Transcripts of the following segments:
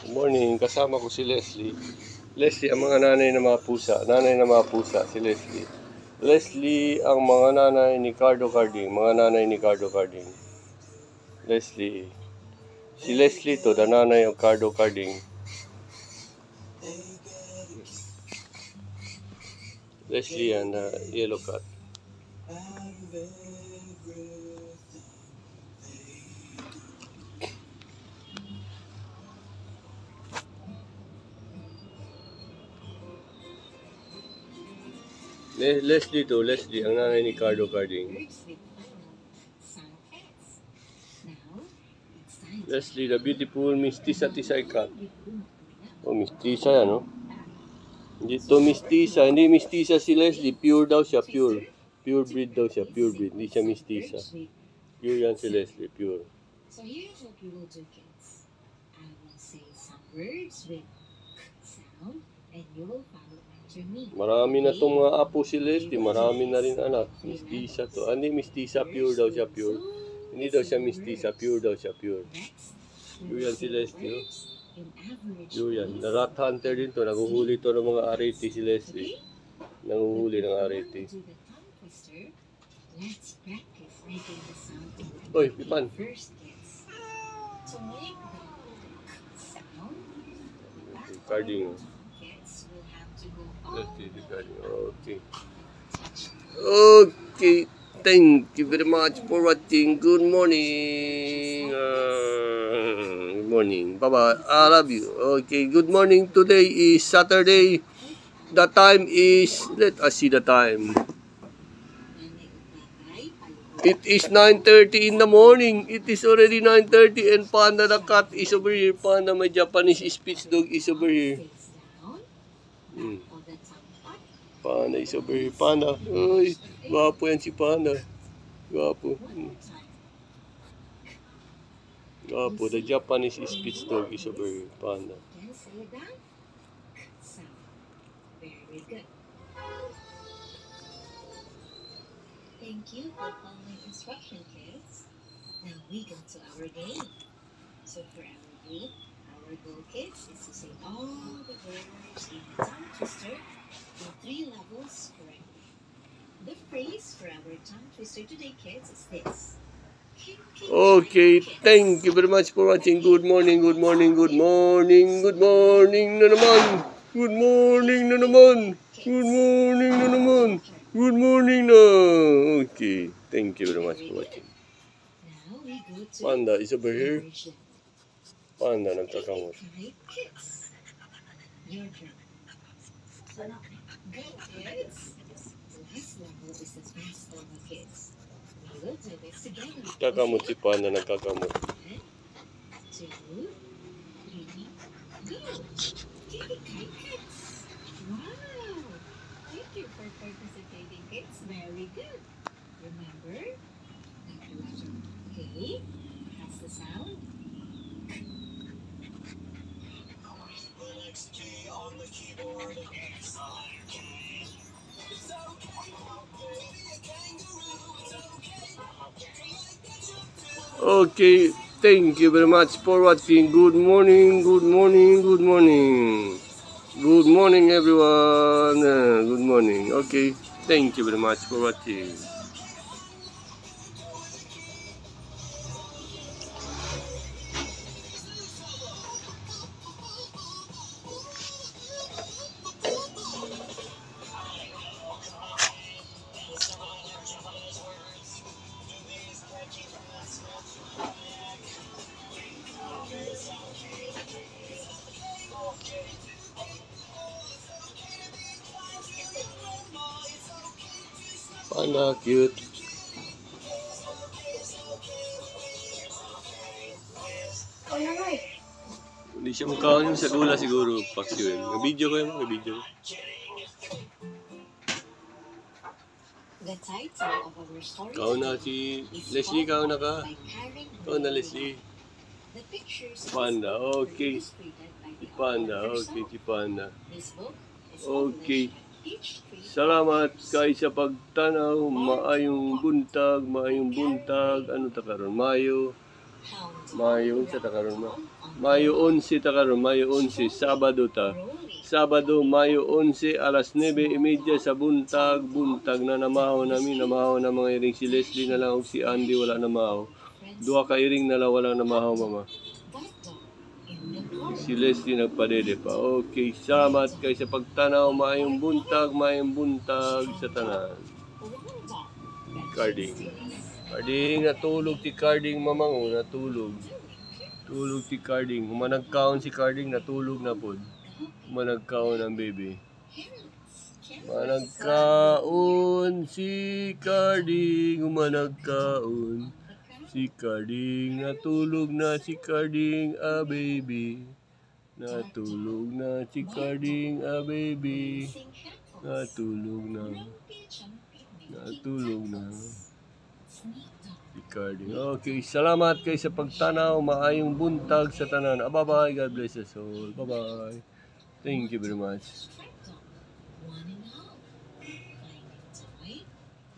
Morning, kasama ko si Leslie. Leslie, ang mga nanay ng mga pusa. Nanay ng mga pusa, si Leslie. Leslie, ang mga nanay ni Cardo Carding. Mga nanay ni Cardo Carding. Leslie. Si Leslie to, the nanay of Cardo Carding. Leslie and yellow cat. Leslie to, Leslie, ang nanay ni Cardo Carding. Leslie, the beautiful mestiza tisay cat. Oh, mestiza yan, no? Hindi to mestiza, hindi mestiza si Leslie, pure daw siya, pure. Pure breed daw siya, pure breed, hindi siya mestiza. Pure yan si Leslie, pure. So here's what we will do, kids. I will say some words with sound and you will follow after me. Marami na itong mga apo si Leslie, marami na rin anak. Mestiza to. Hindi mestiza, pure daw siya, pure. Hindi daw siya mestiza, pure daw siya, pure. Pure yan si Leslie, no? Pure yan. The rat hunter din to, naguhuli to ng mga arete si Leslie. Nanguhuli ng arete. Let's practice making the sound. Oy, Pipan. First, kids. To make the sound, Carding. kids will have to go Leslie, the carding. Okay. Okay. Thank you very much for watching. Good morning. Good morning. Bye-bye. I love you. Okay. Good morning. Today is Saturday. The time is, let us see the time. It is 9:30 in the morning. It is already 9:30 and Panda the cat is over here. Panda, my Japanese Spitz dog is over here. Panda is over here. Panda. Uy, gwapo yan si Panda. Gwapo. Gwapo. The Japanese Spitz dog is over here. Panda. Very good. Thank you for following instruction, kids. Now we go to our game. So for our game, our goal, kids, is to say all the words in a tongue twister in 3 levels correctly. The phrase for our tongue twister today, kids, is this. Okay, thank you very much for watching. Good morning, good morning, good morning, good morning na naman. Good morning na naman. Good morning na naman. Good morning na. Okay, thank you very much for watching. Now we go to Panda is over here. version. Panda nagkakamot. Okay, kids. Your turn. Good, kids. Last level is the fast level, kids. We will do this together. Nagkakamot si Panda, nagkakamot. 1, 2, 3, go! Okay, kids. Wow! Thank you for participating, kids. Very good. Remember? Okay. That's the sound. Okay, thank you very much for watching. Good morning, good morning, good morning. Good morning, everyone. Good morning. Okay, thank you very much for watching. Panda, cute. Hindi siya mukha yung sa dula siguro. Pax yun. Nag-video ko yun. Nag-video ko. The title of our story Ikaw na si Leslie. Ikaw na ka. by Karen Ikaw na Leslie. The pictures Panda, okay. illustrated by Si the Panda, author okay. herself. Si Panda. This book is Okay. published each 3 Salamat kay sa pagtanaw. Maayong buntag, maayong buntag. Ano ta karon? Mayo. Mayo 11 ta karon ma. Mayo 11 ta karon, Mayo 11, Sabado ta. Sabado, Mayo 11, alas 9:30 sa buntag. Buntag na namahaw namin, namahaw na mga iring. Si Leslie na lang o si Andy wala namahaw. Duha ka iring na lang wala namahaw, mama. Si Leslie nagpadede pa. Okay, salamat kay sa pagtanaw. Maayong buntag sa tanan. Carding. Carding, natulog si Carding, mamang. Natulog. Tulog si Carding. Humanagkaon si Carding, natulog na po. Humanagkaon ang baby. Humanagkaon si Carding. Humanagkaon si Carding. Natulog na si Carding, baby. Natulog na si Carding, baby. Natulog na. Natulog na. Si Carding. Okay, salamat kay sa pagtanaw. Maayong buntag sa tanan. Bye-bye. God bless us all. Bye-bye. Thank you very much.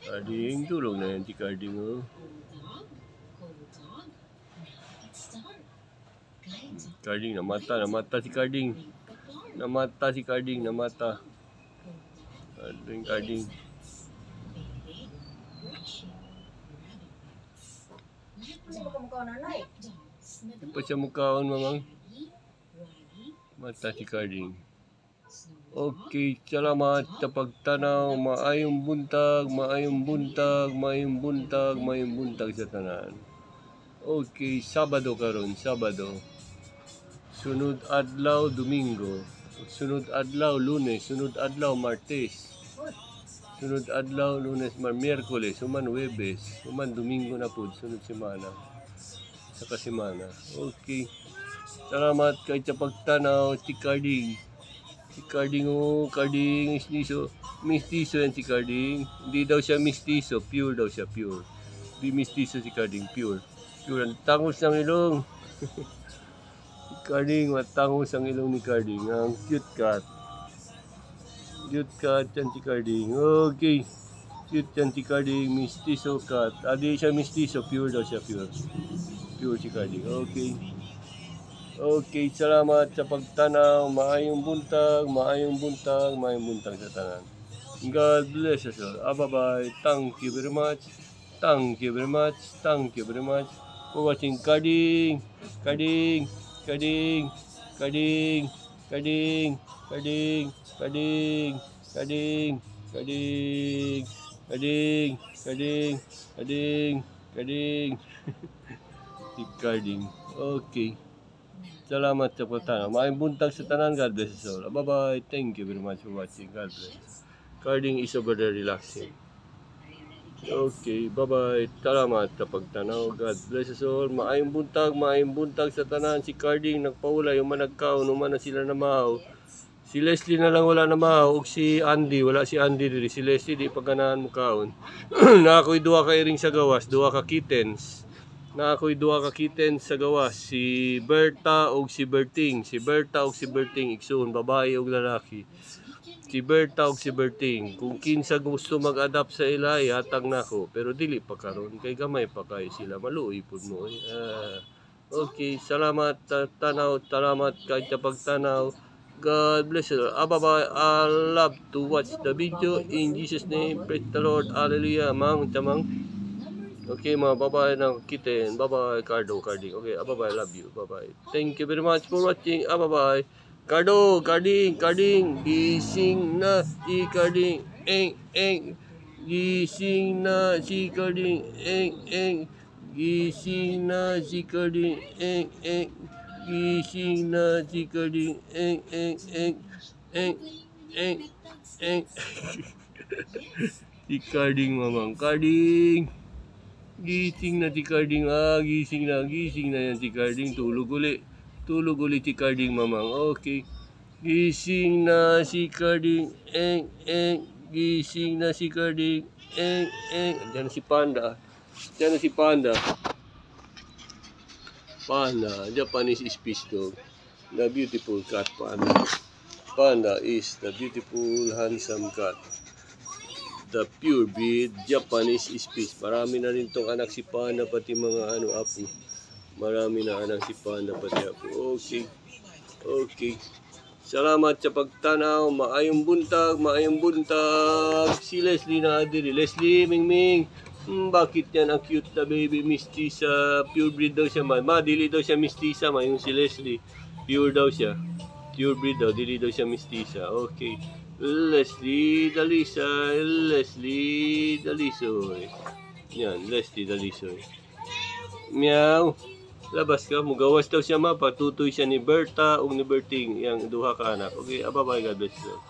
Carding, tulog na yan si Carding. Oh. Carding, namata si Carding. Namata. Carding. Di pa siya mukhaon, mamang. Mata si Carding. Okay, salamat sa pagtanaw. Maayong buntag sa tanan. Okay, Sabado karon, Sabado. Sunod adlaw, Domingo. Sunod adlaw, Lunes. Sunod adlaw, Martes. Sunod adlaw, Lunes, Miyerkules. Human Huwebes. Human Domingo na po. Sunod semana. Saka semana. Okay. Salamat kay sa pagtanaw. Si Carding. Si Carding, Carding is mistiso yan si Carding. Hindi daw siya mistiso. Pure daw siya, pure. Hindi mistiso si Carding, pure. Pure. Ang tangos ng ilong. Carding, matangos ang ilong ni Carding. Ang cute cat. Cute cat yan si Carding. Okay. Cute yan si Carding. Mistiso cat. Adi siya mistiso. Pure daw siya. Pure. Pure si Carding. Okay. Okay. Salamat sa pagtanaw. Maayong buntag sa tanan. God bless us all. Bye-bye. Thank you very much. Thank you very much for watching Carding. Carding. Si Carding. Okay. Salamat sa pagtanaw. Maayong buntag sa tanan. God bless us all. Bye-bye. Thank you very much for watching. God bless. Carding is over there relaxing. Okay, bye-bye. Salamat sa pagtanaw. God bless us all. Maayong buntag sa tanan. Si Carding nagpaula, yung managkaon, na sila namahaw. Si Leslie na lang wala namahaw. O si Andy, wala si Andy diri. Si Leslie di pagkanahan mo kaon. Na ako'y duha ka iring sa gawas, duha ka kittens. Sa gawas. Si Berta o si Berting. Igsoon, babae o lalaki. Si Berta o si Berting. Kung kinsa gusto mag-adapt sa ilay, hatag na ko. Pero dili pa karon kay gamay pa kay sila. Maluoy po mo. Okay, salamat tanaw. Salamat kay sa pagtanaw. God bless you. Bye-bye. I love to watch the video. In Jesus' name, praise the Lord. Hallelujah. Mang. Okay, mga babae ng kitten. Bye-bye, Carding. Okay, bye-bye. Love you. Bye-bye. Thank you very much for watching. Bye-bye. Carding. Gising na si Carding. Eng. Gising na si Carding. Eng. Gising na si Carding. Eng. Gising na si Carding. Eng. Si Carding, mamang. Carding. Gising na si Carding. Gising na yan si Carding. Tulog uli si Carding, mamang. Okay. Gising na si Carding. Eng. Gising na si Carding. Eng. Diyan na si Panda. Panda, Japanese Spitz dog. The beautiful cat, Panda. Panda is the beautiful, handsome cat. The pure breed Japanese Spitz. Marami na rin tong anak si Panda, pati mga apo. Marami na anang si Panda pati ako. Okay. Okay. Salamat sa pagtanaw. Maayong buntag, maayong buntag. Si Leslie na diri. Leslie, Mingming. Bakit yan ang cute na baby mestiza? Pure breed daw siya man. Dili daw siya mestiza man. Yung si Leslie. Pure daw siya. Pure breed daw. Dili daw siya mestiza. Okay. Leslie Dalisoy. Leslie Dalisoy. Yan. Leslie Dalisoy. Meow. Labas ka, mugawas daw siya patutoy siya ni Berta o ni Berting, yang duha ka anak. Okay, bye-bye, God bless you.